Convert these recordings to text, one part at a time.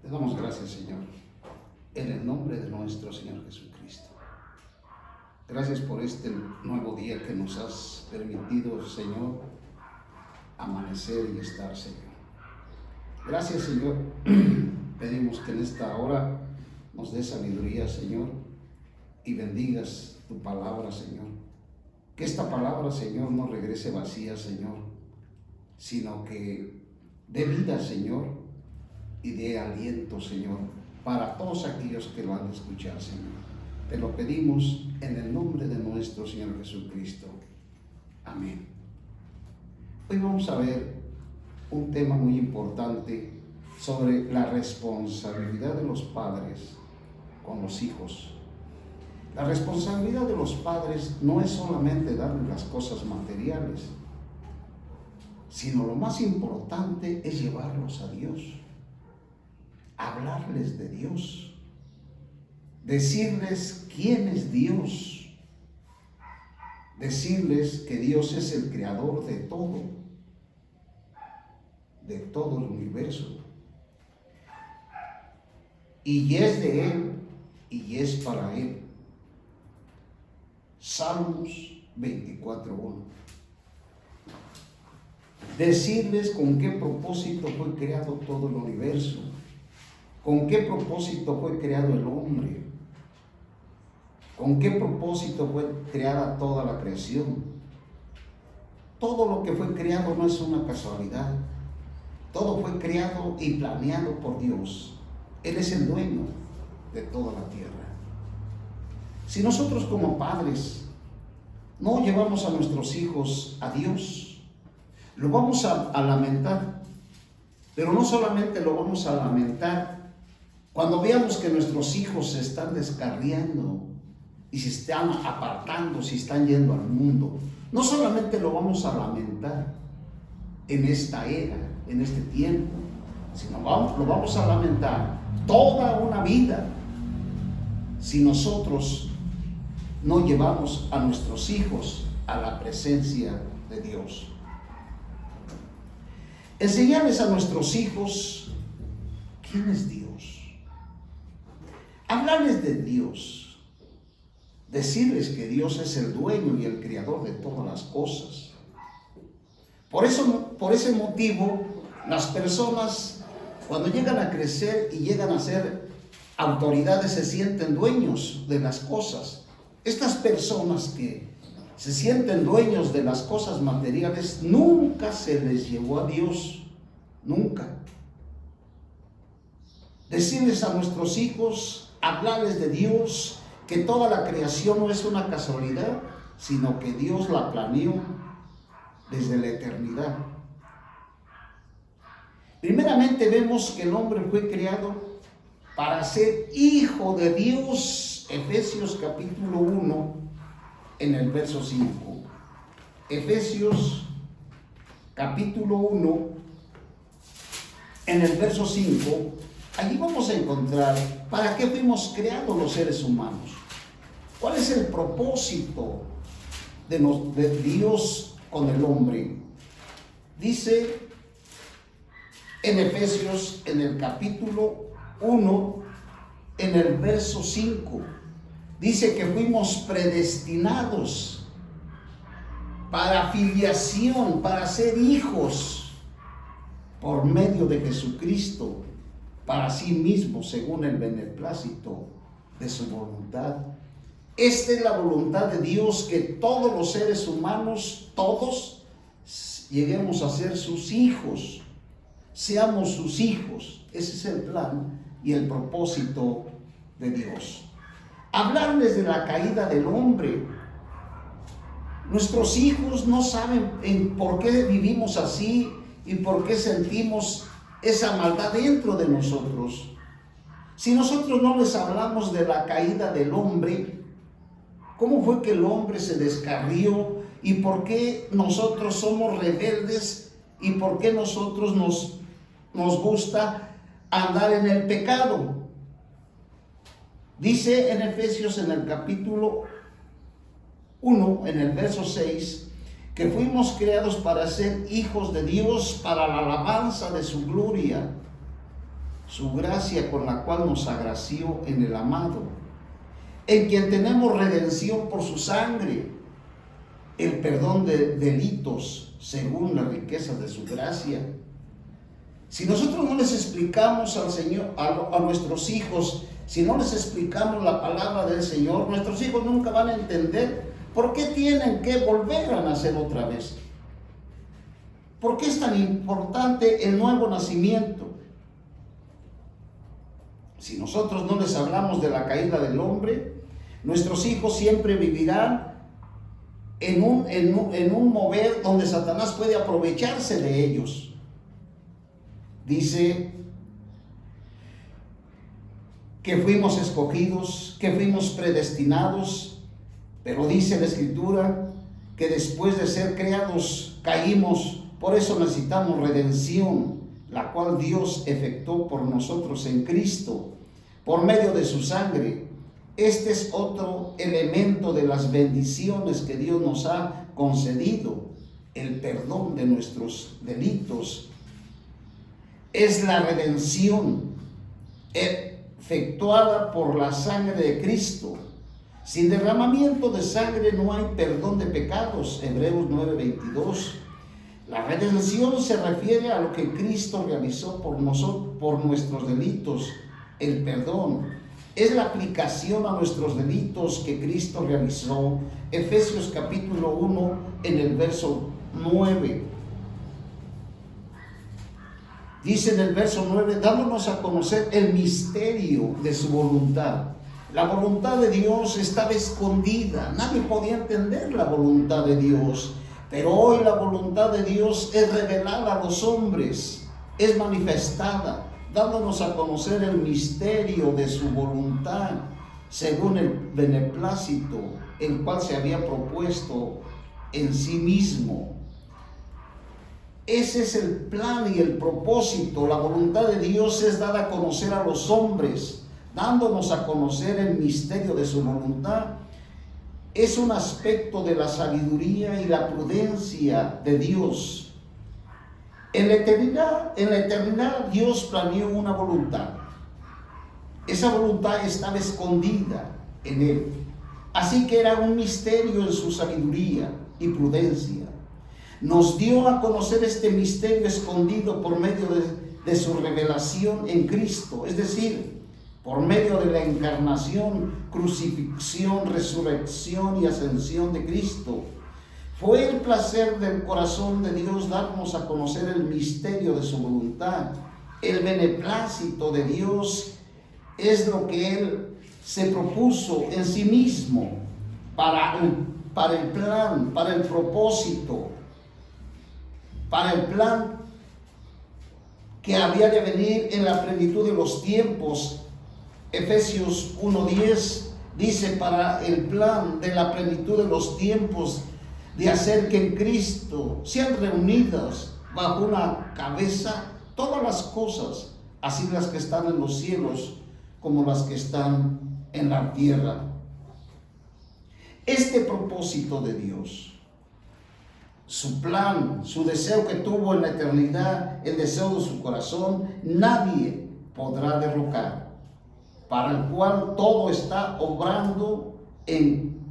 Te damos gracias, Señor, en el nombre de nuestro Señor Jesucristo. Gracias por este nuevo día que nos has permitido, Señor, amanecer y estar, Señor. Gracias, Señor. Pedimos que en esta hora nos dé sabiduría, Señor, y bendigas tu palabra, Señor. Que esta palabra, Señor, no regrese vacía, Señor, sino que dé vida, Señor, y dé aliento, Señor, para todos aquellos que lo han de escuchar, Señor. Te lo pedimos en el nombre de nuestro Señor Jesucristo. Amén. Hoy vamos a ver un tema muy importante sobre la responsabilidad de los padres con los hijos. La responsabilidad de los padres no es solamente darles las cosas materiales, sino lo más importante es llevarlos a Dios, hablarles de Dios, decirles quién es Dios, decirles que Dios es el creador de todo el universo, y es de Él y es para Él. Salmos 24:1. Decirles con qué propósito fue creado todo el universo, con qué propósito fue creado el hombre, con qué propósito fue creada toda la creación. Todo lo que fue creado no es una casualidad, todo fue creado y planeado por Dios. Él es el dueño de toda la tierra. Si nosotros como padres no llevamos a nuestros hijos a Dios, lo vamos a lamentar, pero no solamente lo vamos a lamentar cuando veamos que nuestros hijos se están descarriando y se están apartando, si están yendo al mundo. No solamente lo vamos a lamentar en esta era, en este tiempo, sino lo vamos a lamentar toda una vida si nosotros no llevamos a nuestros hijos a la presencia de Dios. Enseñarles a nuestros hijos quién es Dios. Hablarles de Dios. Decirles que Dios es el dueño y el creador de todas las cosas. Por ese motivo, las personas cuando llegan a crecer y llegan a ser autoridades se sienten dueños de las cosas. Estas personas que se sienten dueños de las cosas materiales, nunca se les llevó a Dios, nunca. Decirles a nuestros hijos, hablarles de Dios, que toda la creación no es una casualidad, sino que Dios la planeó desde la eternidad. Primeramente vemos que el hombre fue creado para ser hijo de Dios. Efesios capítulo 1 en el verso 5. Efesios capítulo 1 en el verso 5. Allí vamos a encontrar para qué fuimos creados los seres humanos. ¿Cuál es el propósito de Dios con el hombre? Dice en Efesios, en el capítulo 1, en el verso 5, dice que fuimos predestinados para filiación, para ser hijos por medio de Jesucristo, para sí mismo, según el beneplácito de su voluntad. Esta es la voluntad de Dios, que todos los seres humanos, todos, lleguemos a ser sus hijos, seamos sus hijos. Ese es el plan y el propósito de Dios. Hablarles de la caída del hombre. Nuestros hijos no saben por qué vivimos así y por qué sentimos esa maldad dentro de nosotros. Si nosotros no les hablamos de la caída del hombre, cómo fue que el hombre se descarrió y por qué nosotros somos rebeldes y por qué nosotros nos gusta andar en el pecado. Dice en Efesios, en el capítulo 1, en el verso 6, que fuimos creados para ser hijos de Dios, para la alabanza de su gloria. su gracia con la cual nos agració en el amado, en quien tenemos redención por su sangre, el perdón de delitos según la riqueza de su gracia. Si nosotros no les explicamos al Señor, a nuestros hijos, si no les explicamos la palabra del Señor, nuestros hijos nunca van a entender por qué tienen que volver a nacer otra vez. ¿Por qué es tan importante el nuevo nacimiento? Si nosotros no les hablamos de la caída del hombre, nuestros hijos siempre vivirán en un mover donde Satanás puede aprovecharse de ellos. Dice que fuimos escogidos, que fuimos predestinados, pero dice la Escritura que después de ser creados caímos. Por eso necesitamos redención, la cual Dios efectuó por nosotros en Cristo, por medio de su sangre. Este es otro elemento de las bendiciones que Dios nos ha concedido, el perdón de nuestros delitos. Es la redención efectuada por la sangre de Cristo. Sin derramamiento de sangre no hay perdón de pecados, Hebreos 9:22. La redención se refiere a lo que Cristo realizó por nosotros, por nuestros delitos. El perdón es la aplicación a nuestros delitos que Cristo realizó. Efesios capítulo 1 en el verso 9. Dice en el verso 9, dándonos a conocer el misterio de su voluntad. La voluntad de Dios estaba escondida. Nadie podía entender la voluntad de Dios. Pero hoy la voluntad de Dios es revelada a los hombres, es manifestada, dándonos a conocer el misterio de su voluntad, según el beneplácito, el cual se había propuesto en sí mismo. Ese es el plan y el propósito. La voluntad de Dios es dar a conocer a los hombres, dándonos a conocer el misterio de su voluntad. Es un aspecto de la sabiduría y la prudencia de Dios. En la eternidad Dios planeó una voluntad. Esa voluntad estaba escondida en Él. Así que era un misterio en su sabiduría y prudencia. Nos dio a conocer este misterio escondido por medio de su revelación en Cristo, es decir, por medio de la encarnación, crucifixión, resurrección y ascensión de Cristo. Fue el placer del corazón de Dios darnos a conocer el misterio de su voluntad. El beneplácito de Dios es lo que Él se propuso en sí mismo para el plan, para el propósito, para el plan que había de venir en la plenitud de los tiempos. Efesios 1:10 dice, para el plan de la plenitud de los tiempos, de hacer que en Cristo sean reunidas bajo una cabeza todas las cosas, así las que están en los cielos como las que están en la tierra. Este propósito de Dios, su plan, su deseo que tuvo en la eternidad, el deseo de su corazón, nadie podrá derrocar, para el cual todo está obrando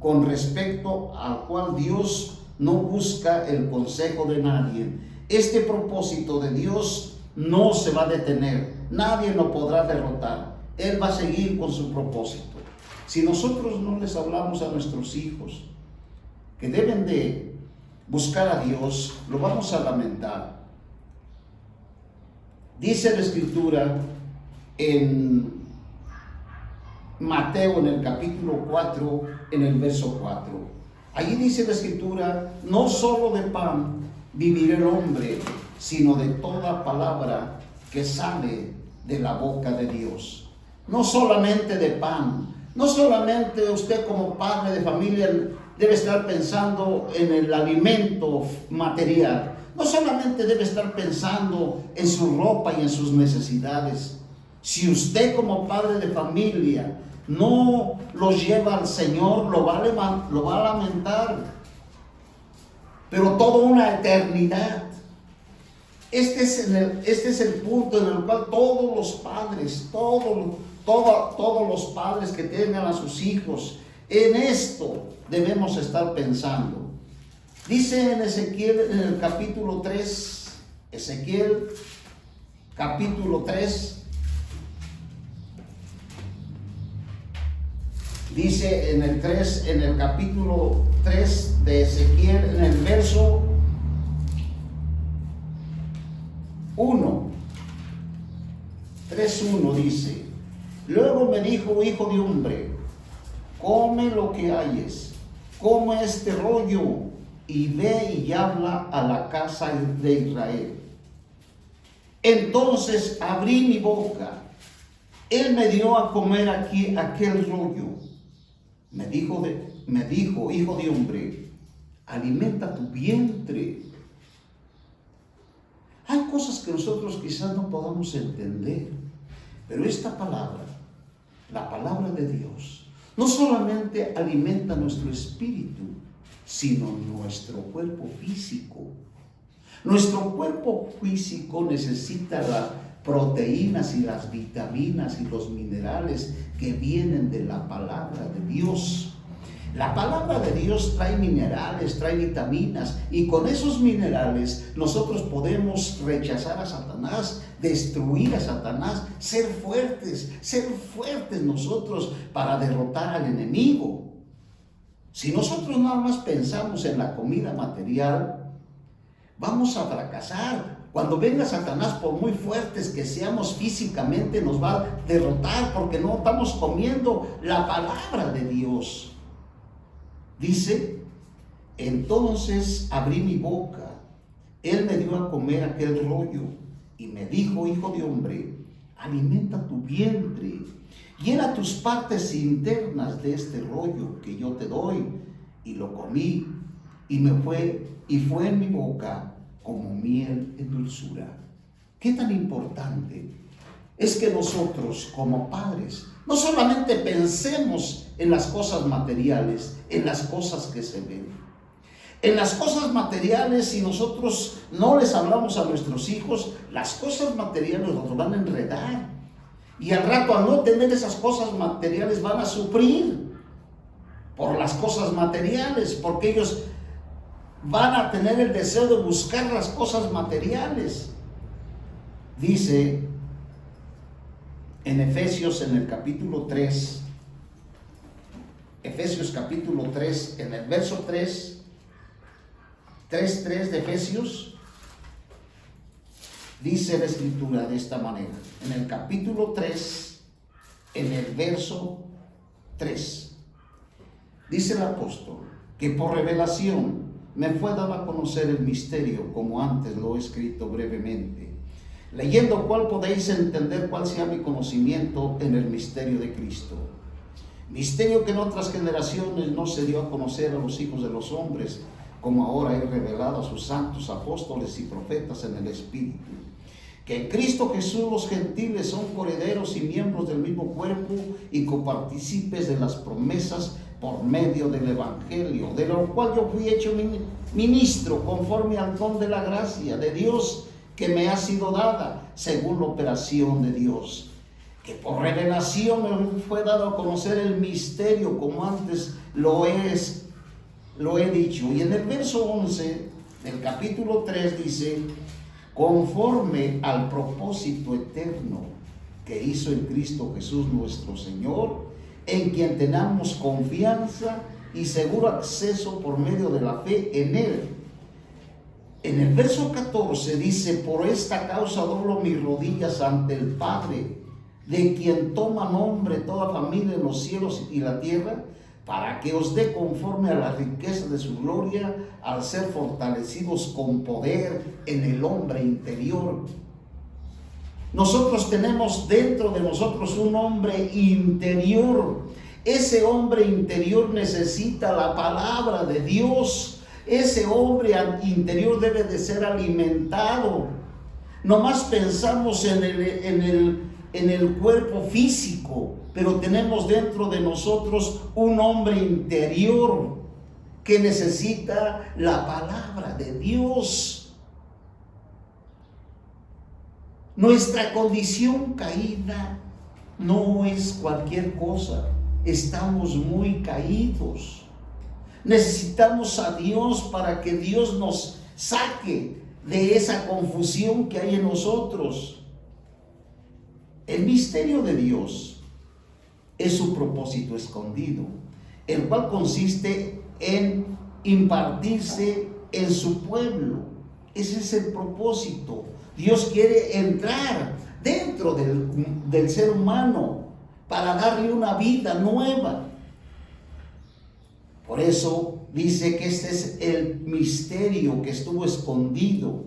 con respecto al cual Dios no busca el consejo de nadie. Este propósito de Dios no se va a detener, nadie lo podrá derrotar. Él va a seguir con su propósito. Si nosotros no les hablamos a nuestros hijos que deben de buscar a Dios, lo vamos a lamentar. Dice la Escritura en Mateo, en el capítulo 4, en el verso 4. Allí dice la Escritura, no solo de pan vivirá el hombre, sino de toda palabra que sale de la boca de Dios. No solamente de pan, no solamente usted como padre de familia debe estar pensando en el alimento material, no solamente debe estar pensando en su ropa y en sus necesidades. Si usted como padre de familia no los lleva al Señor, lo va a lamentar. Pero toda una eternidad Este es el punto en el cual todos los padres, todos los padres que tengan a sus hijos, en esto debemos estar pensando. Dice en Ezequiel, en el capítulo 3, Ezequiel capítulo 3, dice en el capítulo 3 de Ezequiel, en el verso 1, 3:1 dice: luego me dijo, hijo de hombre, come lo que hayes, come este rollo, y ve y habla a la casa de Israel. Entonces abrí mi boca, él me dio a comer aquí aquel rollo. Me dijo, hijo de hombre, alimenta tu vientre. Hay cosas que nosotros quizás no podamos entender, pero esta palabra, la palabra de Dios, no solamente alimenta nuestro espíritu, sino nuestro cuerpo físico. Nuestro cuerpo físico necesita las proteínas y las vitaminas y los minerales que vienen de la palabra de Dios. La palabra de Dios trae minerales, trae vitaminas, y con esos minerales nosotros podemos rechazar a Satanás, destruir a Satanás, ser fuertes nosotros para derrotar al enemigo. Si nosotros nada más pensamos en la comida material, vamos a fracasar. Cuando venga Satanás, por muy fuertes que seamos físicamente, nos va a derrotar porque no estamos comiendo la palabra de Dios. Dice, entonces abrí mi boca, él me dio a comer aquel rollo y me dijo, hijo de hombre, alimenta tu vientre, llena tus partes internas de este rollo que yo te doy. Y lo comí y fue en mi boca como miel en dulzura. ¿Qué tan importante es que nosotros como padres no solamente pensemos en las cosas materiales, en las cosas que se ven? En las cosas materiales, si nosotros no les hablamos a nuestros hijos, las cosas materiales los van a enredar. Y al rato, al no tener esas cosas materiales, van a sufrir por las cosas materiales, porque ellos van a tener el deseo de buscar las cosas materiales. Dice en Efesios, en el capítulo 3, Efesios capítulo 3, en el verso 3:3 de Efesios, dice la escritura de esta manera, en el capítulo 3, en el verso 3, dice el apóstol, que por revelación me fue dado a conocer el misterio, como antes lo he escrito brevemente, leyendo cuál podéis entender cuál sea mi conocimiento en el misterio de Cristo. Misterio que en otras generaciones no se dio a conocer a los hijos de los hombres, como ahora he revelado a sus santos apóstoles y profetas en el Espíritu. Que en Cristo Jesús los gentiles son coherederos y miembros del mismo cuerpo y copartícipes de las promesas por medio del Evangelio, de lo cual yo fui hecho ministro conforme al don de la gracia de Dios que me ha sido dada según la operación de Dios. Que por revelación me fue dado a conocer el misterio, como antes lo he dicho. Y en el verso 11 del capítulo 3 dice, conforme al propósito eterno que hizo en Cristo Jesús nuestro Señor, en quien tenemos confianza y seguro acceso por medio de la fe en Él. En el verso 14 dice, por esta causa doblo mis rodillas ante el Padre, de quien toma nombre toda familia en los cielos y la tierra, para que os dé conforme a la riqueza de su gloria, al ser fortalecidos con poder en el hombre interior. Nosotros tenemos dentro de nosotros un hombre interior. Ese hombre interior necesita la palabra de Dios. Ese hombre interior debe de ser alimentado. Nomás pensamos en el cuerpo físico, pero tenemos dentro de nosotros un hombre interior que necesita la palabra de Dios. Nuestra condición caída no es cualquier cosa. Estamos muy caídos. Necesitamos a Dios para que Dios nos saque de esa confusión que hay en nosotros. El misterio de Dios es su propósito escondido, el cual consiste en impartirse en su pueblo. Ese es el propósito. Dios quiere entrar dentro del ser humano para darle una vida nueva. Por eso dice que este es el misterio que estuvo escondido.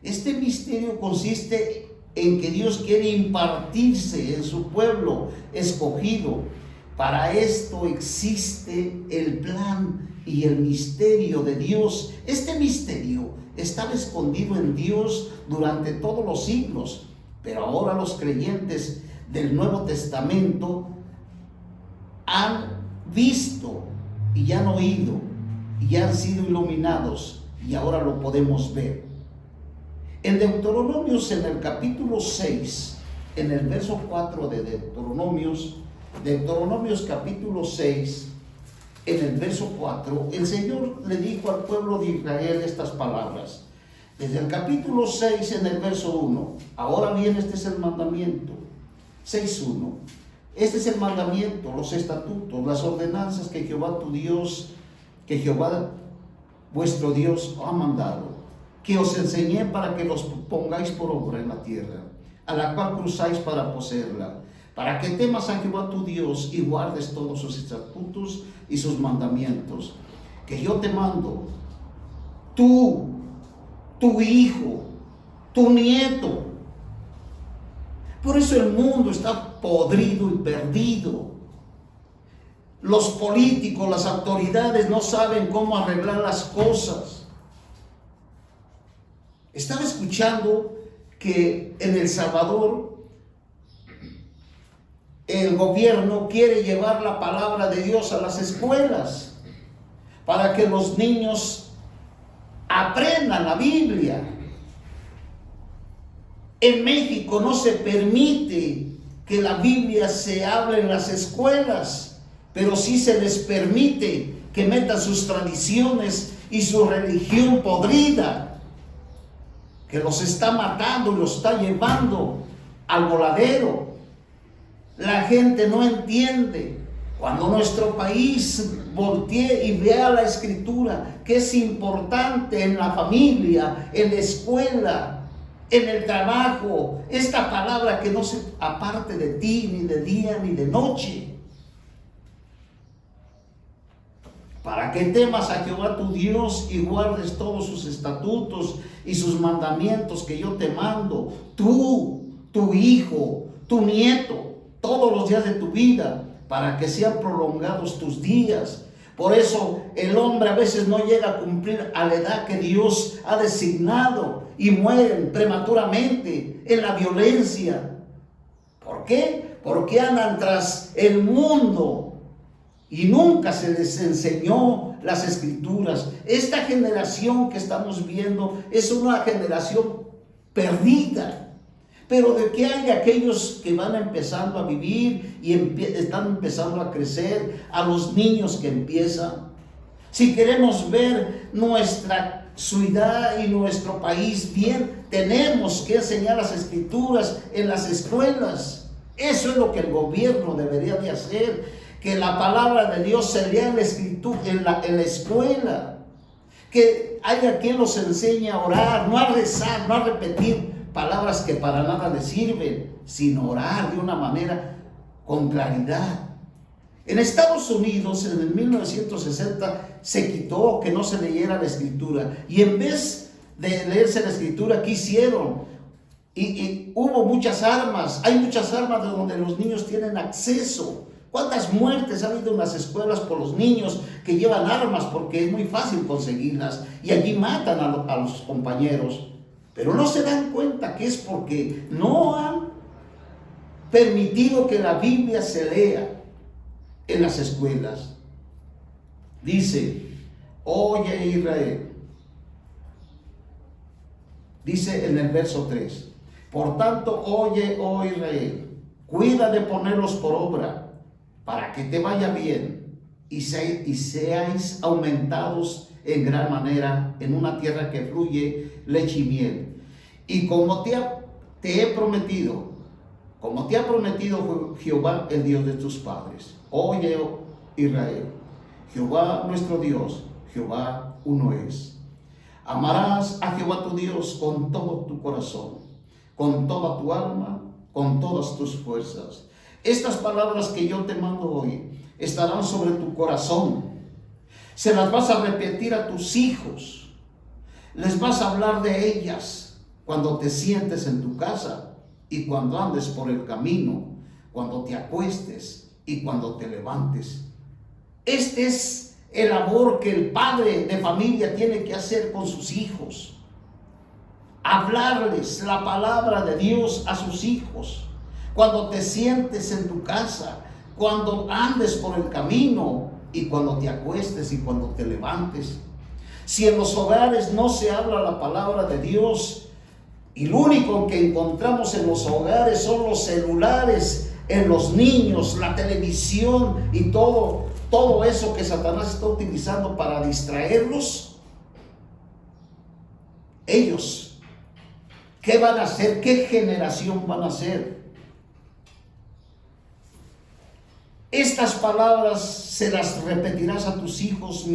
Este misterio consiste en que Dios quiere impartirse en su pueblo escogido. Para esto existe el plan y el misterio de Dios. Este misterio estaba escondido en Dios durante todos los siglos, pero ahora los creyentes del Nuevo Testamento han visto y han oído y han sido iluminados, y ahora lo podemos ver. En Deuteronomios, en el capítulo 6, en el verso 4 de Deuteronomios capítulo 6, en el verso 4, el Señor le dijo al pueblo de Israel estas palabras. Desde el capítulo 6, en el verso 1, ahora bien, este es el mandamiento, 6:1. Este es el mandamiento, los estatutos, las ordenanzas que Jehová tu Dios, que Jehová vuestro Dios ha mandado, que os enseñé para que los pongáis por obra en la tierra, a la cual cruzáis para poseerla, para que temas a Jehová tu Dios y guardes todos sus estatutos y sus mandamientos, que yo te mando, tú, tu hijo, tu nieto. Por eso el mundo está podrido y perdido. Los políticos, las autoridades no saben cómo arreglar las cosas. Estaba escuchando que en El Salvador el gobierno quiere llevar la palabra de Dios a las escuelas para que los niños aprendan la Biblia. En México no se permite que la Biblia se hable en las escuelas, pero sí se les permite que metan sus tradiciones y su religión podrida, que los está matando y los está llevando al voladero. La gente no entiende. Cuando nuestro país voltee y vea la Escritura, que es importante en la familia, en la escuela, en el trabajo, esta palabra que no se aparte de ti ni de día ni de noche, para que temas a Jehová tu Dios y guardes todos sus estatutos y sus mandamientos que yo te mando, tú, tu hijo, tu nieto, todos los días de tu vida, para que sean prolongados tus días. Por eso el hombre a veces no llega a cumplir a la edad que Dios ha designado y mueren prematuramente en la violencia. ¿Por qué? Porque andan tras el mundo y nunca se les enseñó las Escrituras. Esta generación que estamos viendo es una generación perdida. Pero ¿de qué hay de aquellos que van empezando a vivir y están empezando a crecer, a los niños que empiezan? Si queremos ver nuestra ciudad y nuestro país bien, tenemos que enseñar las Escrituras en las escuelas. Eso es lo que el gobierno debería de hacer, que la palabra de Dios se lea en la escritura, en la escuela, que haya quien los enseñe a orar, no a rezar, no a repetir palabras que para nada les sirven, sino orar de una manera con claridad. En Estados Unidos, en el 1960, se quitó que no se leyera la Escritura, y en vez de leerse la Escritura, ¿qué hicieron? Y hubo muchas armas, hay muchas armas de donde los niños tienen acceso. ¿Cuántas muertes ha habido en las escuelas por los niños que llevan armas porque es muy fácil conseguirlas y allí matan a los compañeros? Pero no se dan cuenta que es porque no han permitido que la Biblia se lea en las escuelas. Dice, oye Israel, dice en el verso 3, Por tanto, oye, oh Israel, cuida de ponerlos por obra, para que te vaya bien y seáis aumentados en gran manera en una tierra que fluye leche y miel. Y como te he prometido, como te ha prometido Jehová, el Dios de tus padres. Oye, oh Israel, Jehová nuestro Dios, Jehová uno es. Amarás a Jehová tu Dios con todo tu corazón, con toda tu alma, con todas tus fuerzas. Estas palabras que yo te mando hoy estarán sobre tu corazón. Se las vas a repetir a tus hijos. Les vas a hablar de ellas cuando te sientes en tu casa y cuando andes por el camino, cuando te acuestes y cuando te levantes. Este es el labor que el padre de familia tiene que hacer con sus hijos. Hablarles la palabra de Dios a sus hijos. Cuando te sientes en tu casa, cuando andes por el camino y cuando te acuestes y cuando te levantes. Si en los hogares no se habla la palabra de Dios, y lo único que encontramos en los hogares son los celulares, en los niños, la televisión y todo eso que Satanás está utilizando para distraerlos, ellos, ¿qué van a hacer? ¿Qué generación van a ser? Estas palabras se las repetirás a tus hijos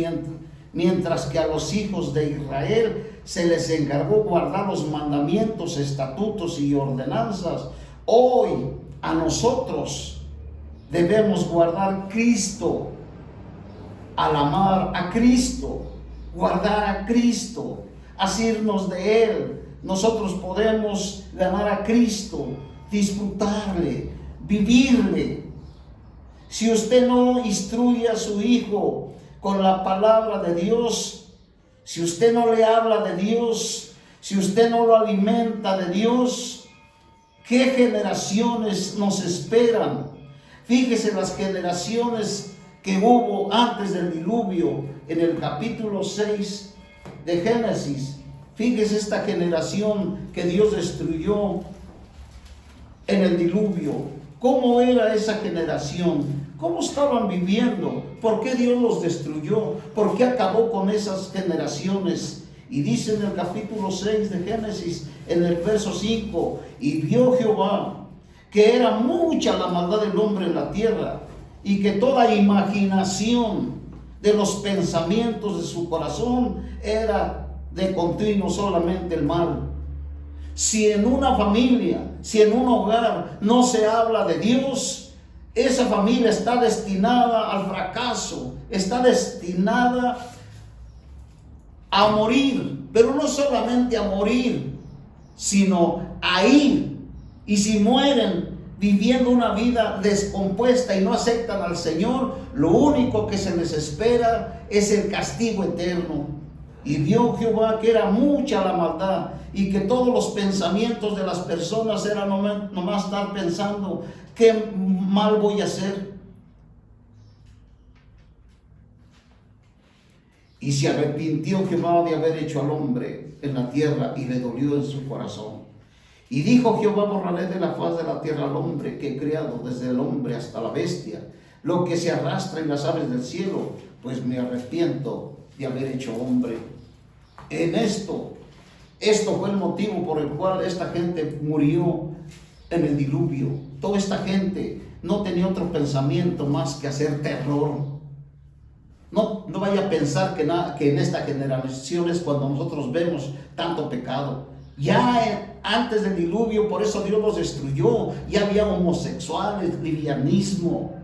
mientras que a los hijos de Israel se les encargó guardar los mandamientos, estatutos y ordenanzas. Hoy a nosotros debemos guardar Cristo, al amar a Cristo, guardar a Cristo, asirnos de Él. Nosotros podemos ganar a Cristo, disfrutarle, vivirle. Si usted no instruye a su hijo con la palabra de Dios, si usted no le habla de Dios, si usted no lo alimenta de Dios, ¿qué generaciones nos esperan? Fíjese las generaciones que hubo antes del diluvio en el capítulo 6 de Génesis. Fíjese esta generación que Dios destruyó en el diluvio. ¿Cómo era esa generación? ¿Cómo estaban viviendo? ¿Por qué Dios los destruyó? ¿Por qué acabó con esas generaciones? Y dice en el capítulo 6 de Génesis, en el verso 5, y vio Jehová que era mucha la maldad del hombre en la tierra, y que toda imaginación de los pensamientos de su corazón era de continuo solamente el mal. Si en una familia, si en un hogar no se habla de Dios, esa familia está destinada al fracaso, está destinada a morir, pero no solamente a morir, sino a ir. Y si mueren viviendo una vida descompuesta y no aceptan al Señor, lo único que se les espera es el castigo eterno. Y vio Jehová que era mucha la maldad y que todos los pensamientos de las personas eran nomás estar pensando, ¿qué mal voy a hacer? Y se arrepintió Jehová de haber hecho al hombre en la tierra y le dolió en su corazón. Y dijo Jehová: borraré de la faz de la tierra al hombre que he creado, desde el hombre hasta la bestia, lo que se arrastra en las aves del cielo, pues me arrepiento de haber hecho hombre. En esto fue el motivo por el cual esta gente murió en el diluvio. Toda esta gente no tenía otro pensamiento más que hacer terror. No vaya a pensar que en esta generación es cuando nosotros vemos tanto pecado. Ya antes del diluvio, por eso Dios los destruyó. Ya había homosexuales, livianismo,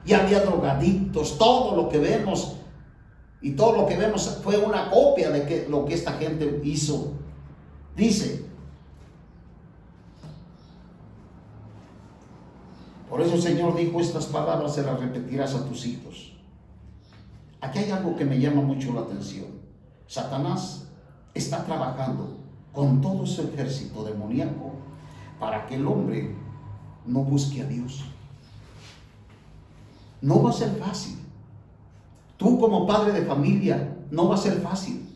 ya había drogadictos, todo lo que vemos. Y todo lo que vemos fue una copia de lo que esta gente hizo. Dice, por eso el Señor dijo: estas palabras se las repetirás a tus hijos. Aquí hay algo que me llama mucho la atención. Satanás está trabajando con todo su ejército demoníaco para que el hombre no busque a Dios. No va a ser fácil. Tú como padre de familia, no va a ser fácil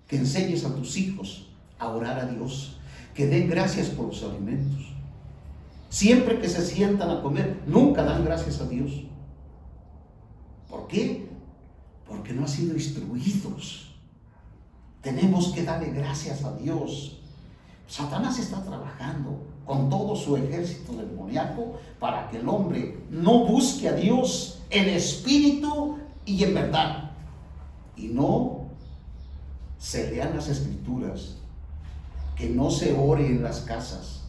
que enseñes a tus hijos a orar a Dios, que den gracias por los alimentos. Siempre que se sientan a comer, nunca dan gracias a Dios. ¿Por qué? Porque no han sido instruidos. Tenemos que darle gracias a Dios. Satanás está trabajando con todo su ejército demoníaco para que el hombre no busque a Dios en espíritu y en verdad, y no se lean las escrituras, que no se ore en las casas,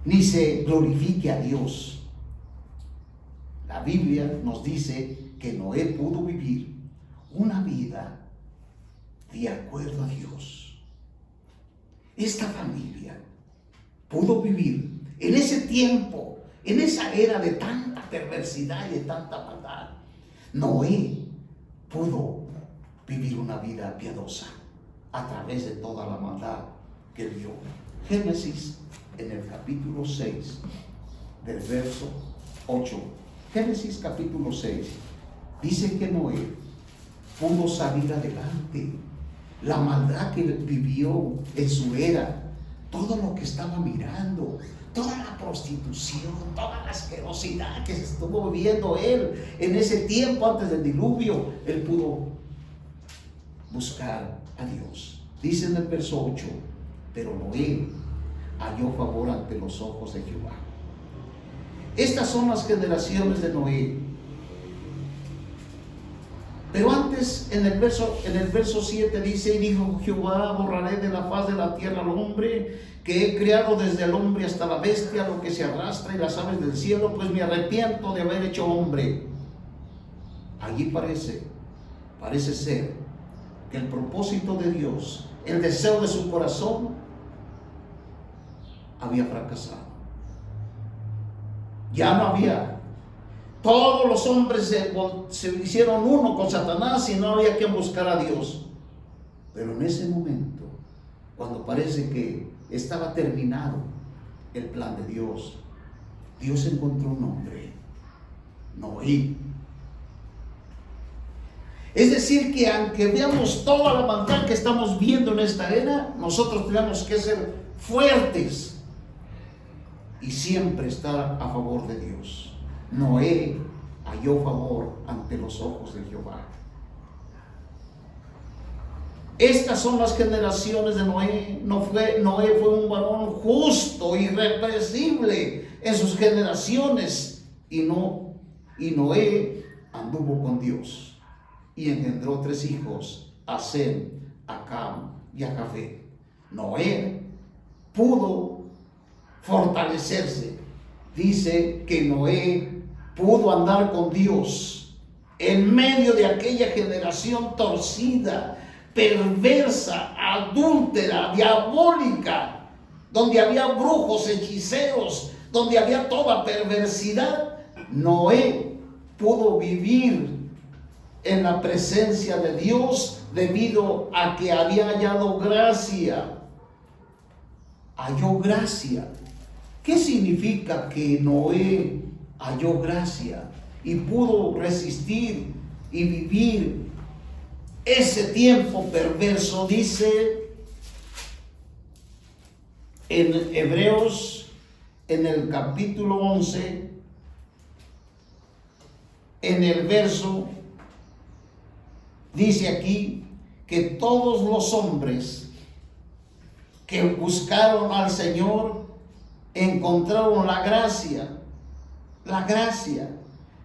ni se glorifique a Dios. La Biblia nos dice que Noé pudo vivir una vida de acuerdo a Dios. Esta familia pudo vivir en ese tiempo, en esa era de tanta perversidad y de tanta maldad. Noé pudo vivir una vida piadosa a través de toda la maldad que vio. Génesis, en el capítulo 6, del verso 8. Génesis capítulo 6, dice que Noé pudo salir adelante. La maldad que vivió en su era, todo lo que estaba mirando, toda la prostitución, toda la asquerosidad que se estuvo viviendo él en ese tiempo antes del diluvio, él pudo buscar a Dios. Dice en el verso 8, pero Noé halló favor ante los ojos de Jehová. Estas son las generaciones de Noé. Pero antes, en el verso 7 dice, y dijo Jehová, borraré de la faz de la tierra al hombre, que he creado desde el hombre hasta la bestia, lo que se arrastra y las aves del cielo, pues me arrepiento de haber hecho hombre. Allí parece ser que el propósito de Dios, el deseo de su corazón, había fracasado. Ya no había. Todos los hombres se hicieron uno con Satanás y no había quien buscar a Dios. Pero en ese momento, cuando parece que estaba terminado el plan de Dios, Dios encontró un hombre, Noé. Es decir, que aunque veamos toda la maldad que estamos viendo en esta era, nosotros tenemos que ser fuertes y siempre estar a favor de Dios. Noé halló favor ante los ojos de Jehová. Estas son las generaciones de Noé. Noé fue un varón justo, irreprensible en sus generaciones, y Noé anduvo con Dios y engendró 3 hijos, a Sem, a Cam y a Jafet. Noé pudo fortalecerse. Dice que Noé pudo andar con Dios en medio de aquella generación torcida, perversa, adúltera, diabólica, donde había brujos, hechiceros, donde había toda perversidad. Noé pudo vivir en la presencia de Dios debido a que había hallado gracia. Halló gracia. ¿Qué significa que Noé halló gracia y pudo resistir y vivir ese tiempo perverso? Dice en Hebreos, en el capítulo 11, en el verso, dice aquí que todos los hombres que buscaron al Señor encontraron la gracia. La gracia.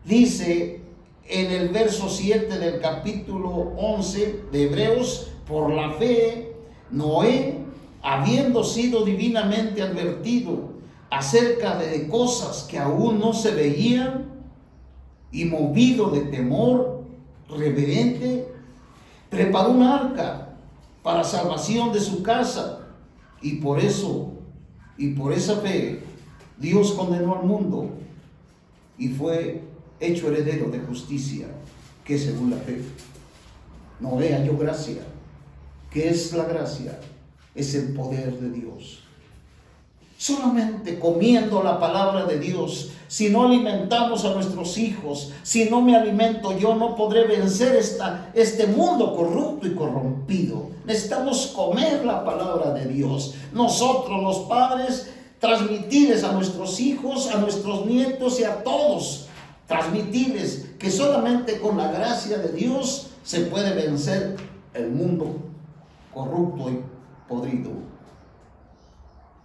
Dice en el verso 7 del capítulo 11 de Hebreos, por la fe, Noé, habiendo sido divinamente advertido acerca de cosas que aún no se veían, y movido de temor reverente, preparó un arca para salvación de su casa, y por esa fe Dios condenó al mundo y fue hecho heredero de justicia, que es según la fe. Noé halló gracia. ¿Qué es la gracia? Es el poder de Dios. Solamente comiendo la palabra de Dios, si no alimentamos a nuestros hijos, si no me alimento yo, no podré vencer este mundo corrupto y corrompido. Necesitamos comer la palabra de Dios. Nosotros los padres, transmitirles a nuestros hijos, a nuestros nietos y a todos, transmitirles que solamente con la gracia de Dios se puede vencer el mundo corrupto y podrido.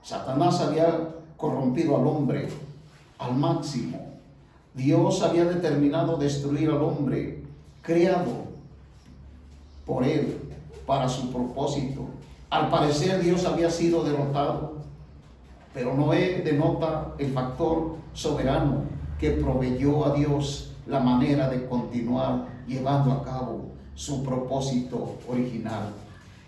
Satanás había corrompido al hombre al máximo. Dios había determinado destruir al hombre creado por él para su propósito. Al parecer Dios había sido derrotado, pero Noé denota el factor soberano que proveyó a Dios la manera de continuar llevando a cabo su propósito original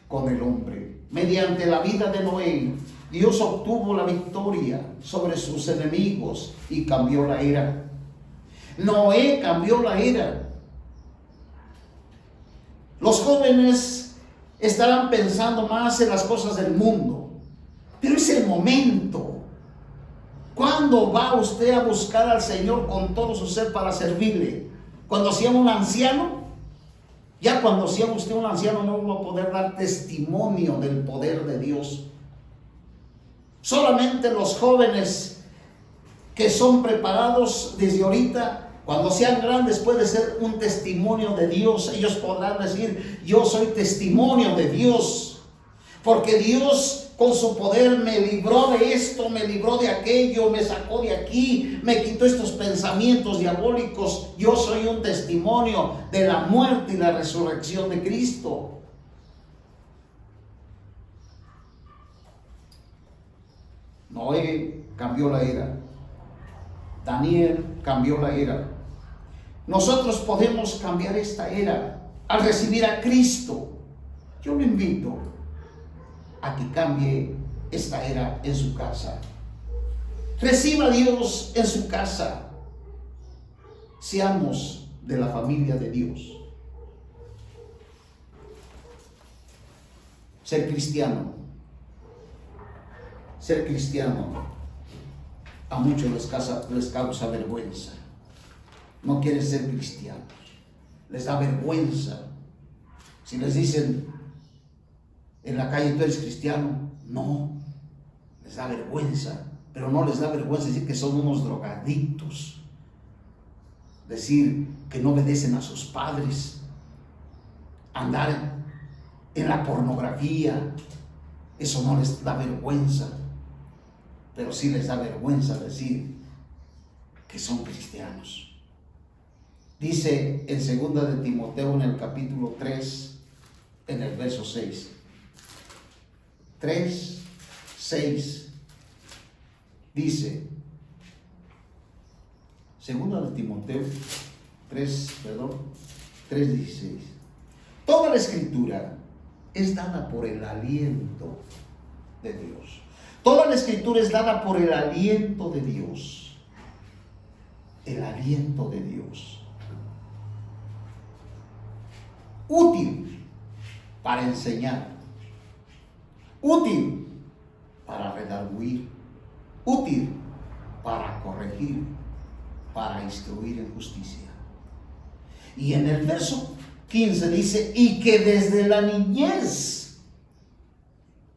con el hombre. Mediante la vida de Noé, Dios obtuvo la victoria sobre sus enemigos y cambió la era. Noé cambió la era. Los jóvenes estarán pensando más en las cosas del mundo, pero es el momento. ¿Cuándo va usted a buscar al Señor con todo su ser para servirle? ¿Cuando sea un anciano? Ya cuando sea usted un anciano no va a poder dar testimonio del poder de Dios. Solamente los jóvenes que son preparados desde ahorita, cuando sean grandes, puede ser un testimonio de Dios. Ellos podrán decir: yo soy testimonio de Dios, porque Dios con su poder me libró de esto, me libró de aquello, me sacó de aquí, me quitó estos pensamientos diabólicos. Yo soy un testimonio de la muerte y la resurrección de Cristo. Noé cambió la era. Daniel cambió la era. Nosotros podemos cambiar esta era al recibir a Cristo. Yo lo invito a que cambie esta era en su casa. Reciba a Dios en su casa. Seamos de la familia de Dios. Ser cristiano a muchos les causa vergüenza. No quieren ser cristianos. Les da vergüenza. Si les dicen en la calle: ¿tú eres cristiano? No. Les da vergüenza. Pero no les da vergüenza decir que son unos drogadictos. Decir que no obedecen a sus padres. Andar en la pornografía. Eso no les da vergüenza. Pero sí les da vergüenza decir que son cristianos. Dice en 2 de Timoteo, en el capítulo 3, en el verso 6. 3:6 dice, 2 de Timoteo 3:16. Toda la escritura es dada por el aliento de Dios. Toda la escritura es dada por el aliento de Dios. El aliento de Dios. Útil para enseñar. Útil para redarguir. Útil para corregir. Para instruir en justicia. Y en el verso 15 dice: y que desde la niñez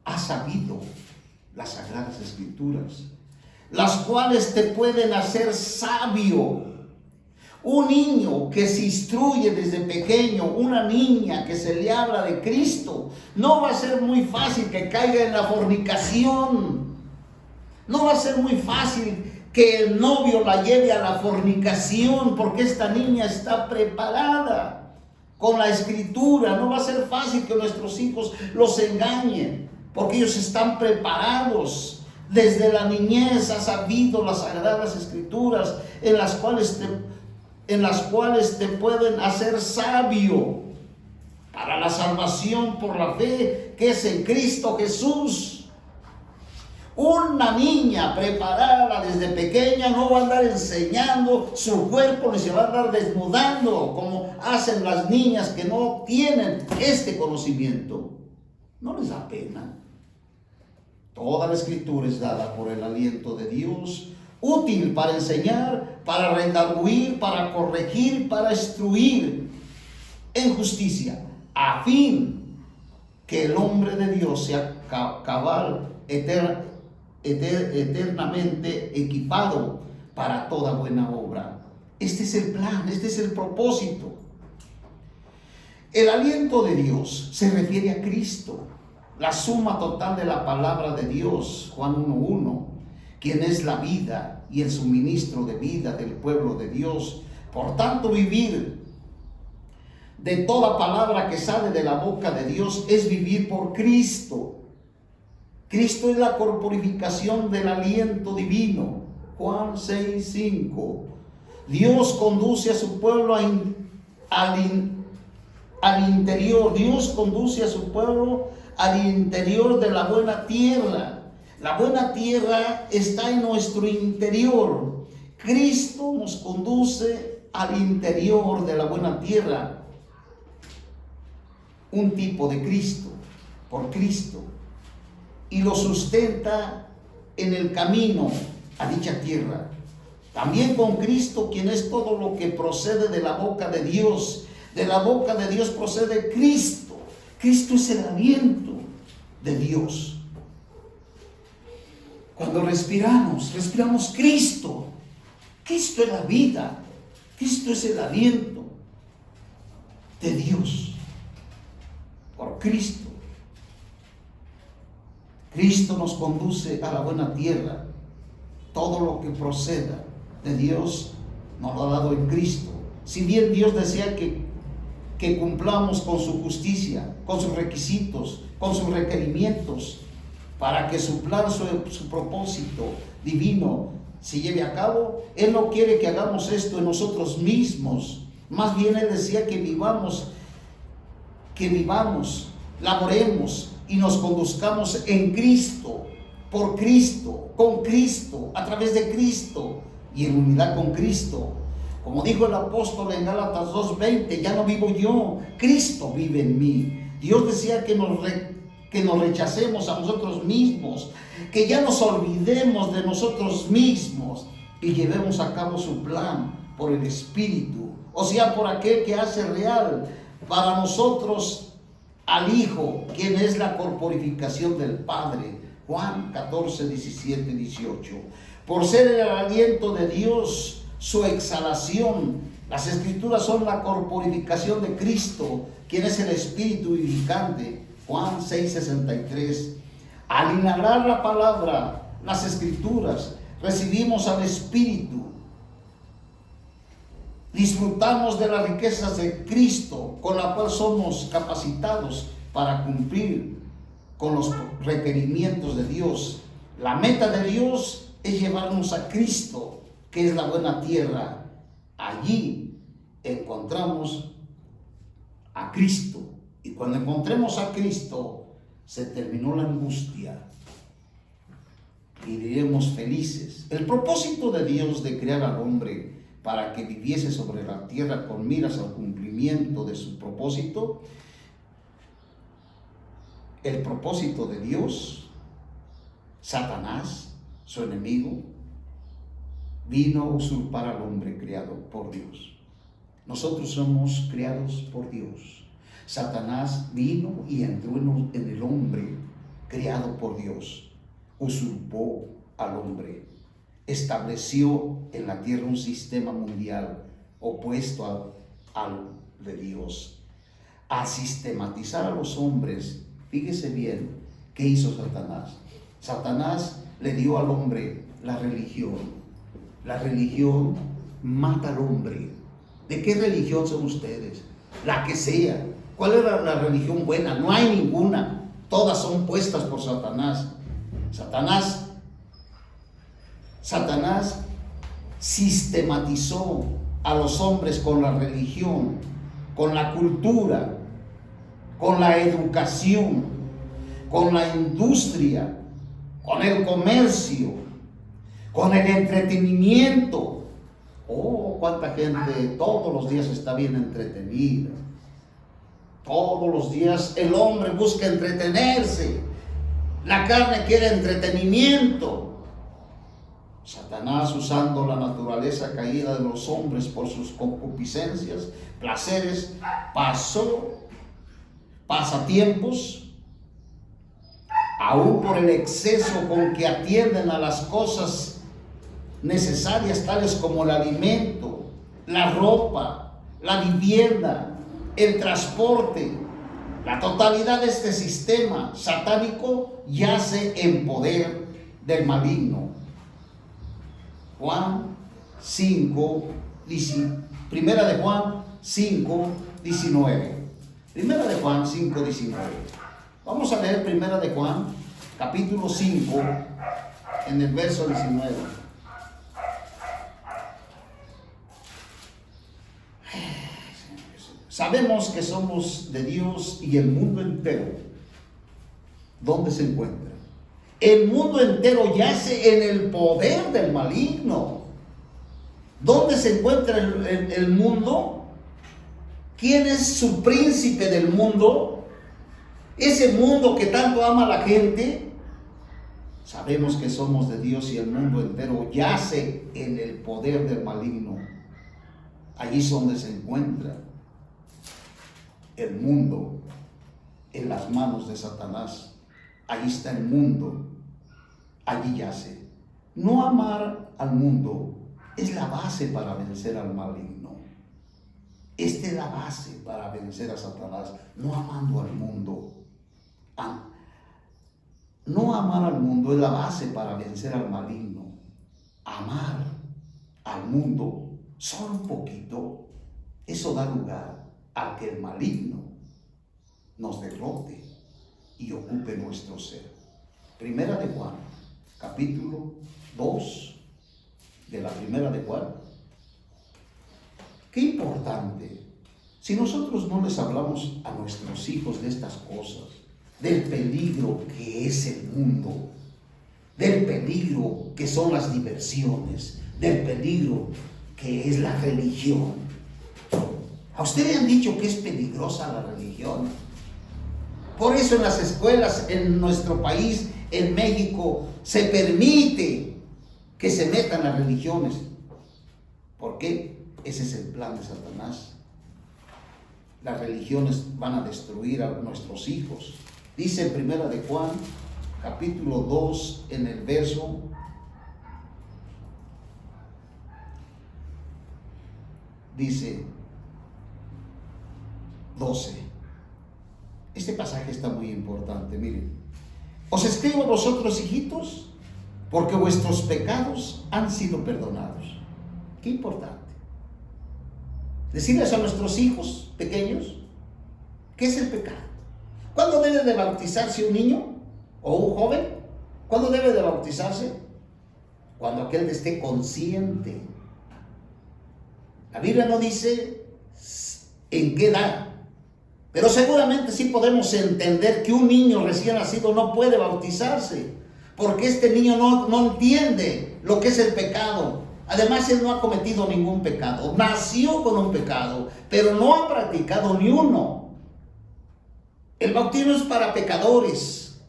has sabido las sagradas escrituras, las cuales te pueden hacer sabio. Un niño que se instruye desde pequeño, una niña que se le habla de Cristo, no va a ser muy fácil que caiga en la fornicación. No va a ser muy fácil que el novio la lleve a la fornicación, porque esta niña está preparada con la escritura. No va a ser fácil que nuestros hijos los engañen, porque ellos están preparados. Desde la niñez ha sabido las sagradas escrituras, en las cuales te pueden hacer sabio para la salvación por la fe que es en Cristo Jesús. Una niña preparada desde pequeña no va a andar enseñando su cuerpo ni se va a andar desnudando como hacen las niñas que no tienen este conocimiento. No les da pena. Toda la escritura es dada por el aliento de Dios, útil para enseñar, para redarguir, para corregir, para instruir en justicia, a fin que el hombre de Dios sea cabal, eternamente equipado para toda buena obra. Este es el plan, este es el propósito. El aliento de Dios se refiere a Cristo, la suma total de la palabra de Dios, Juan 1:1, quien es la vida y el suministro de vida del pueblo de Dios. Por tanto, vivir de toda palabra que sale de la boca de Dios es vivir por Cristo. Cristo es la corporificación del aliento divino, Juan 6:5. Dios conduce a su pueblo al interior. Dios conduce a su pueblo al interior de la buena tierra. La buena tierra está en nuestro interior. Cristo nos conduce al interior de la buena tierra. Un tipo de Cristo, por Cristo, y lo sustenta en el camino a dicha tierra. También con Cristo, quien es todo lo que procede de la boca de Dios. De la boca de Dios procede Cristo. Cristo es el aliento de Dios. Cuando respiramos Cristo. Cristo es la vida. Cristo es el aliento de Dios. Por Cristo. Cristo nos conduce a la buena tierra. Todo lo que proceda de Dios nos lo ha dado en Cristo. Si bien Dios desea que cumplamos con su justicia, con sus requisitos, con sus requerimientos, para que su plan, su propósito divino se lleve a cabo, Él no quiere que hagamos esto en nosotros mismos. Más bien Él desea que vivamos, laboremos y nos conduzcamos en Cristo, por Cristo, con Cristo, a través de Cristo y en unidad con Cristo. Como dijo el apóstol en Gálatas 2:20, ya no vivo yo, Cristo vive en mí. Dios decía que nos rechacemos a nosotros mismos, que ya nos olvidemos de nosotros mismos y llevemos a cabo su plan por el Espíritu, o sea, por aquel que hace real para nosotros al Hijo, quien es la corporificación del Padre. Juan 14:17-18. Por ser el aliento de Dios, su exhalación. Las escrituras son la corporificación de Cristo, quien es el Espíritu vivificante. Juan 6:63. Al inhalar la palabra, las escrituras, recibimos al Espíritu. Disfrutamos de las riquezas de Cristo, con la cual somos capacitados para cumplir con los requerimientos de Dios. La meta de Dios es llevarnos a Cristo, que es la buena tierra. Allí encontramos a Cristo. Y cuando encontremos a Cristo, se terminó la angustia y viviremos felices. El propósito de Dios de crear al hombre para que viviese sobre la tierra con miras al cumplimiento de su propósito, el propósito de Dios, Satanás, su enemigo, vino a usurpar al hombre creado por Dios. Nosotros somos creados por Dios. Satanás vino y entró en el hombre creado por Dios. Usurpó al hombre. Estableció en la tierra un sistema mundial opuesto al de Dios. A sistematizar a los hombres, fíjese bien, ¿qué hizo Satanás? Satanás le dio al hombre la religión. La religión mata al hombre. ¿De qué religión son ustedes? La que sea. ¿Cuál era la religión buena? No hay ninguna. Todas son puestas por Satanás. Satanás sistematizó a los hombres con la religión, con la cultura, con la educación, con la industria, con el comercio, con el entretenimiento. Oh, cuánta gente todos los días está bien entretenida. Todos los días el hombre busca entretenerse. La carne quiere entretenimiento. Satanás, usando la naturaleza caída de los hombres por sus concupiscencias, placeres, pasatiempos, aún por el exceso con que atienden a las cosas necesarias, tales como el alimento, la ropa, la vivienda, el transporte. La totalidad de este sistema satánico yace en poder del maligno. Primera de Juan 5, 19. Primera de Juan 5, 19. Vamos a leer Primera de Juan, capítulo 5, en el verso 19. Sabemos que somos de Dios y el mundo entero, ¿dónde se encuentra? El mundo entero yace en el poder del maligno. ¿Dónde se encuentra el mundo? ¿Quién es su príncipe del mundo? Ese mundo que tanto ama a la gente. Sabemos que somos de Dios y el mundo entero yace en el poder del maligno. Allí es donde se encuentra el mundo, en las manos de Satanás. Allí está el mundo, allí yace. No amar al mundo es la base para vencer al maligno. Esta es la base para vencer a Satanás, no amando al mundo. No amar al mundo es la base para vencer al maligno. Amar al mundo solo un poquito, eso da lugar a que el maligno nos derrote y ocupe nuestro ser. Primera de Juan, capítulo 2 de la Primera de Juan. Qué importante. Si nosotros no les hablamos a nuestros hijos de estas cosas, del peligro que es el mundo, del peligro que son las diversiones, del peligro que es la religión. ¿A ustedes han dicho que es peligrosa la religión? Por eso en las escuelas en nuestro país, en México, se permite que se metan las religiones. ¿Por qué? Ese es el plan de Satanás. Las religiones van a destruir a nuestros hijos. Dice en Primera de Juan, capítulo 2, en el verso 12. Este pasaje está muy importante, miren. Os escribo a vosotros, hijitos, porque vuestros pecados han sido perdonados. Qué importante. Decirles a nuestros hijos pequeños, ¿qué es el pecado? ¿Cuándo debe de bautizarse un niño o un joven? ¿Cuándo debe de bautizarse? Cuando aquel esté consciente. La Biblia no dice en qué edad, pero seguramente sí podemos entender que un niño recién nacido no puede bautizarse, porque este niño no entiende lo que es el pecado. Además, él no ha cometido ningún pecado. Nació con un pecado, pero no ha practicado ni uno. El bautismo es para pecadores.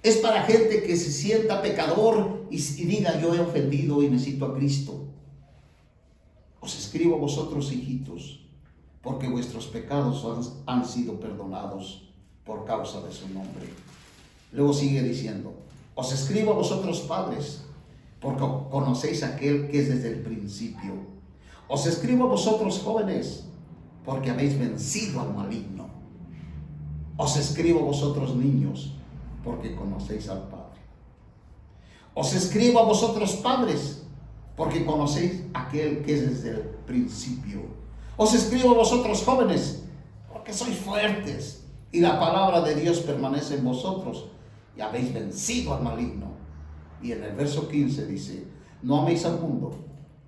Es para gente que se sienta pecador y diga, yo he ofendido y necesito a Cristo. Os escribo a vosotros, hijitos, porque vuestros pecados han sido perdonados por causa de su nombre. Luego sigue diciendo, os escribo a vosotros, padres, porque conocéis a aquel que es desde el principio. Os escribo a vosotros, jóvenes, porque habéis vencido al maligno. Os escribo a vosotros, niños, porque conocéis al Padre. Os escribo a vosotros, padres, porque conocéis a aquel que es desde el principio. Os escribo a vosotros, jóvenes, porque sois fuertes, y la palabra de Dios permanece en vosotros, y habéis vencido al maligno. Y en el verso 15 dice, no améis al mundo,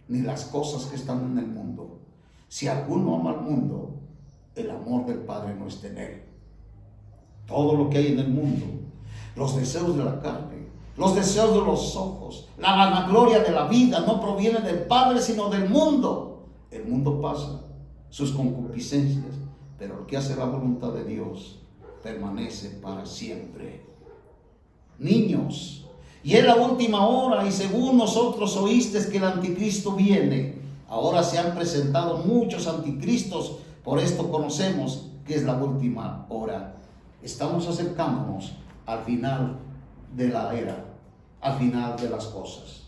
ni las cosas que están en el mundo. Si alguno ama al mundo, el amor del Padre no está en él. Todo lo que hay en el mundo, los deseos de la carne, los deseos de los ojos, la vanagloria de la vida, no proviene del Padre, sino del mundo. El mundo pasa, sus concupiscencias, pero el que hace la voluntad de Dios permanece para siempre. niños. Y es la última hora, y según nosotros oísteis que el anticristo viene. Ahora se han presentado muchos anticristos, por esto conocemos que es la última hora. Estamos acercándonos al final de la era, al final de las cosas.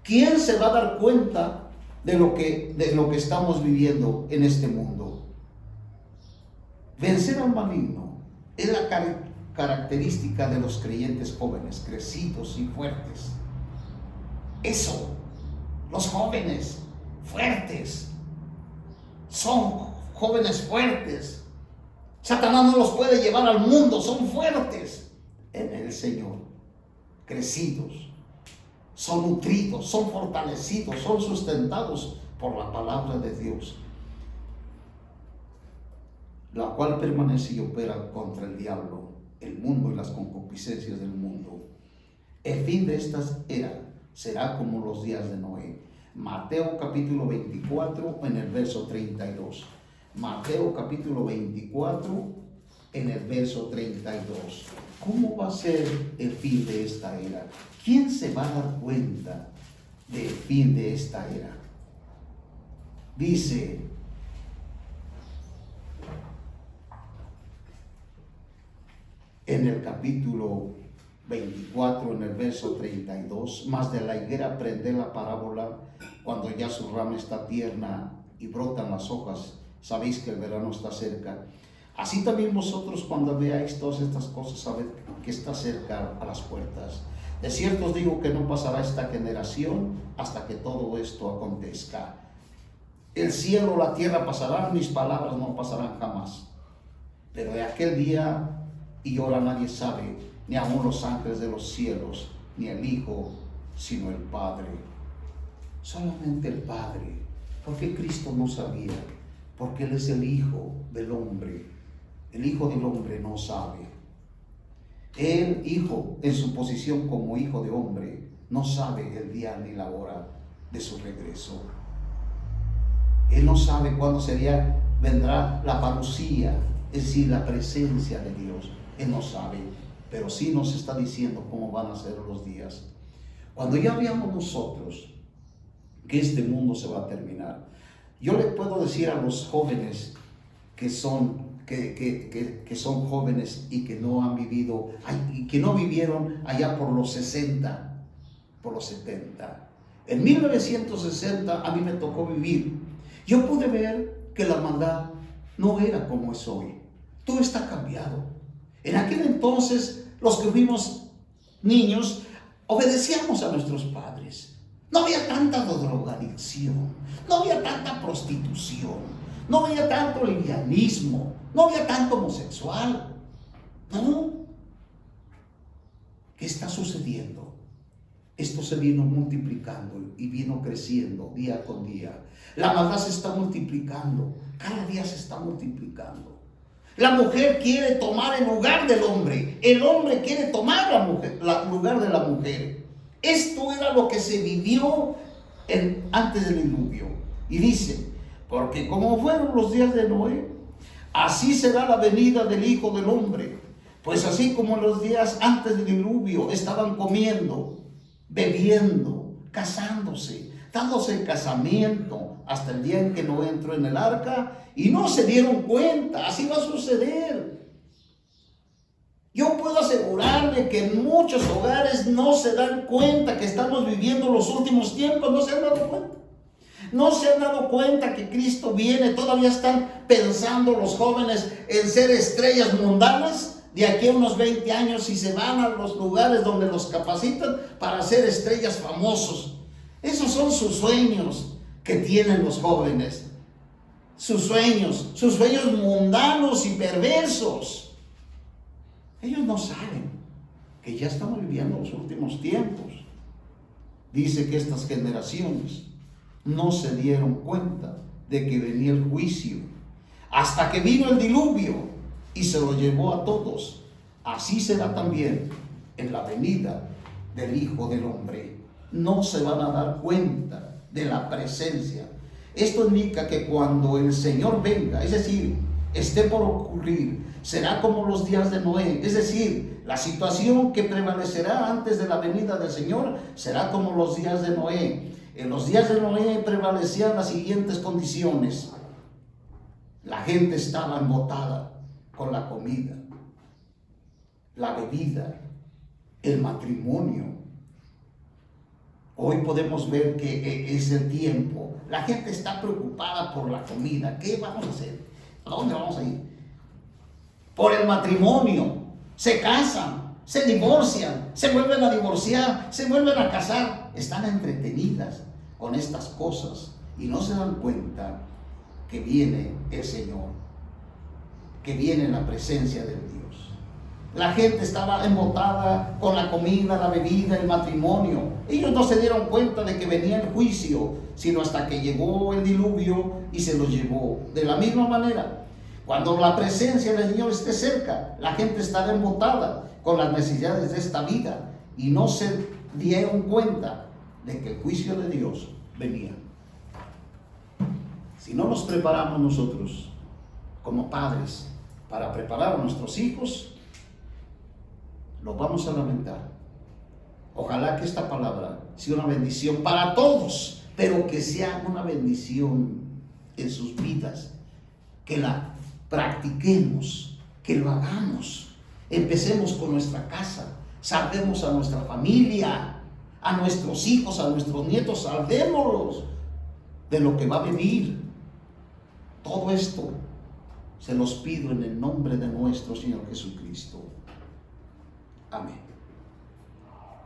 ¿Quién se va a dar cuenta de lo que estamos viviendo en este mundo? Vencer al maligno es la característica de los creyentes jóvenes, crecidos y fuertes. Eso, los jóvenes fuertes, son jóvenes fuertes. Satanás no los puede llevar al mundo, son fuertes en el Señor, crecidos, son nutridos, son fortalecidos, son sustentados por la palabra de Dios, la cual permanece y opera contra el diablo, el mundo y las concupiscencias del mundo. El fin de estas eras será como los días de Noé. Mateo capítulo 24 en el verso 32. Mateo capítulo 24 en el verso 32. ¿Cómo va a ser el fin de esta era? ¿Quién se va a dar cuenta del fin de esta era? Dice en el capítulo 24, en el verso 32, mas de la higuera aprended la parábola, cuando ya su rama está tierna y brotan las hojas, sabéis que el verano está cerca. Así también vosotros, cuando veáis todas estas cosas, sabed que está cerca a las puertas. De cierto os digo que no pasará esta generación hasta que todo esto acontezca. El cielo, la tierra pasarán, mis palabras no pasarán jamás. Pero de aquel día y hora nadie sabe, ni aun los ángeles de los cielos, ni el Hijo, sino el Padre. Solamente el Padre. ¿Por qué Cristo no sabía? Porque Él es el Hijo del hombre. El Hijo del hombre no sabe. El Hijo, en su posición como Hijo de hombre, no sabe el día ni la hora de su regreso. Él no sabe cuándo vendrá la parucía, es decir, la presencia de Dios. Él no sabe, pero sí nos está diciendo cómo van a ser los días. Cuando ya veamos nosotros que este mundo se va a terminar, yo le puedo decir a los jóvenes que son jóvenes y que no han vivido, y que no vivieron allá por los 60, por los 70. En 1960 a mí me tocó vivir. Yo pude ver que la maldad no era como es hoy. Todo está cambiado. En aquel entonces, los que fuimos niños, obedecíamos a nuestros padres. No había tanta drogadicción, no había tanta prostitución, no había tanto lesbianismo, no había tanto homosexual. No. ¿Qué está sucediendo? Esto se vino multiplicando y vino creciendo día con día. La maldad se está multiplicando, cada día se está multiplicando. La mujer quiere tomar el lugar del hombre, el hombre quiere tomar el lugar de la mujer. Esto era lo que se vivió antes del diluvio. Y dice, porque como fueron los días de Noé, así será la venida del Hijo del Hombre. Pues así como en los días antes del diluvio estaban comiendo, bebiendo, casándose, dándose el casamiento, hasta el día en que Noé entró en el arca y no se dieron cuenta. Así va a suceder. Yo puedo asegurarle que en muchos hogares no se dan cuenta que estamos viviendo los últimos tiempos. No se han dado cuenta. No se han dado cuenta que Cristo viene. Todavía están pensando los jóvenes en ser estrellas mundanas de aquí a unos 20 años y se van a los lugares donde los capacitan para ser estrellas famosos. Esos son sus sueños que tienen los jóvenes. Sus sueños mundanos y perversos. Ellos no saben que ya estamos viviendo los últimos tiempos. Dice que estas generaciones no se dieron cuenta de que venía el juicio, hasta que vino el diluvio y se lo llevó a todos. Así será también en la venida del Hijo del Hombre. No se van a dar cuenta de la presencia. Esto indica que cuando el Señor venga, es decir, esté por ocurrir, será como los días de Noé. Es decir, la situación que prevalecerá antes de la venida del Señor será como los días de Noé. En los días de Noé prevalecían las siguientes condiciones. La gente estaba embotada con la comida, la bebida, el matrimonio. Hoy podemos ver que es el tiempo. La gente está preocupada por la comida. ¿Qué vamos a hacer? ¿A dónde vamos a ir? Por el matrimonio. Se casan, se divorcian, se vuelven a divorciar, se vuelven a casar. Están entretenidas con estas cosas y no se dan cuenta que viene el Señor, que viene la presencia de Dios. La gente estaba embotada con la comida, la bebida, el matrimonio. Ellos no se dieron cuenta de que venía el juicio, sino hasta que llegó el diluvio y se los llevó. De la misma manera, cuando la presencia del Señor esté cerca, la gente estará embotada con las necesidades de esta vida y no se dieron cuenta de que el juicio de Dios venía. Si no nos preparamos nosotros como padres para preparar a nuestros hijos, los vamos a lamentar. Ojalá que esta palabra sea una bendición para todos, pero que sea una bendición en sus vidas, que la practiquemos, que lo hagamos. Empecemos con nuestra casa, salvemos a nuestra familia, a nuestros hijos, a nuestros nietos, salvémoslos de lo que va a venir. Todo esto se los pido en el nombre de nuestro Señor Jesucristo. Amén.